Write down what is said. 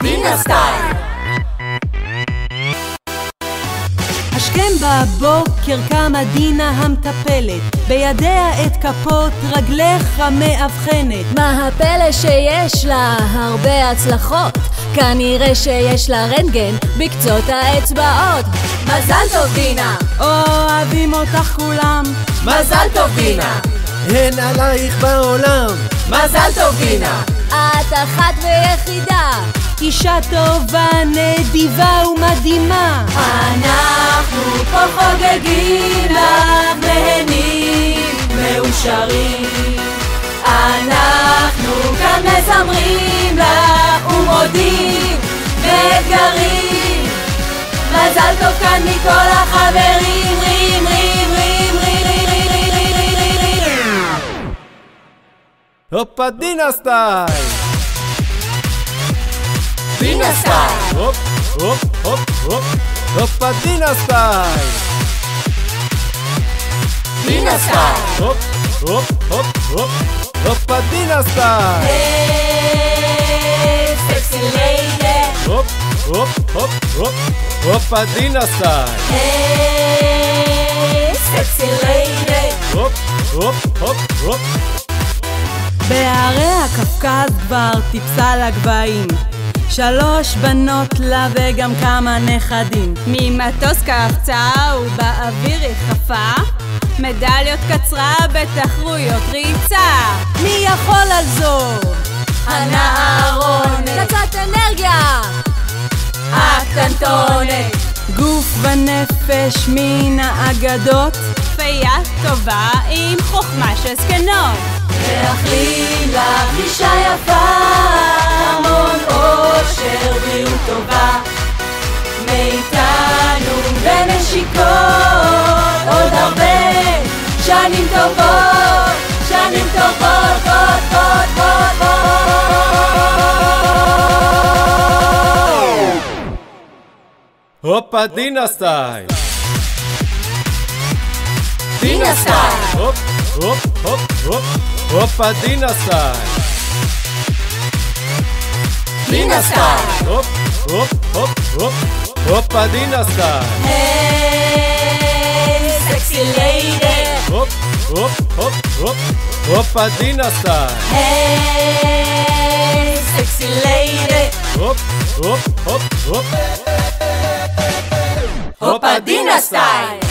דינה סטייל. השכם בבוקר קמה דינה המטפלת, בידיה את כפות רגלך המאבחנת. מה הפלא שיש לה הרבה הצלחות? כנראה שיש לה רנטגן בקצות האצבעות. מזל טוב דינה, אוהבים אותך כולם. מזל טוב דינה, אין עלייך בעולם. מזל טוב דינה, את אחת ויחידה, אישה טובה, נדיבה ומדהימה. אנחנו פה חוגגים לך, נהנים, מאושרים. אנחנו כאן מזמרים לך ומודים ואתגרים. מזל טוב כאן מכל החברים, רים רים רים רים רים רים רים רים רים. הופה דינה סטייל. דינה סטייל. הופ הופ הופ הופ. הופה דינה סטייל. דינה סטייל. הופ הופ הופ הופ. הופה דינה סטייל. Hey, sexy lady. הופ הופ הופ הופ. הופה דינה סטייל. Hey, sexy lady. הופ הופ הופ הופ. בהרי הקפקז כבר טיפסה לגבהים, 3 בנות לה וגם כמה נכדים. ממטוס קפצה ובאוויר היא חפה, מדליות קצרה בתחרויות ריצה. מי יכול על זאת? הנערונת, קצת אנרגיה, הקטנטונת, גוף ונפש מן האגדות, פייה טובה עם חוכמה של זקנות. מאחלים לך אישה יפה, המון אושר בריאות טובה, מאיתנו ונשיקות, עוד הרבה שנים טובות, שנים טובות, בות בות בות בות. הופה דינה סטייל. דינה סטייל. הופ הופ הופ הופ. הופה דינה סטייל. דינה סטייל. הופ הופ הופ הופ. הופה דינה סטייל. Hey, sexy lady. הופ הופ הופ הופ. הופה דינה סטייל. Hey, sexy lady. הופ הופ הופ הופ. הופה דינה סטייל.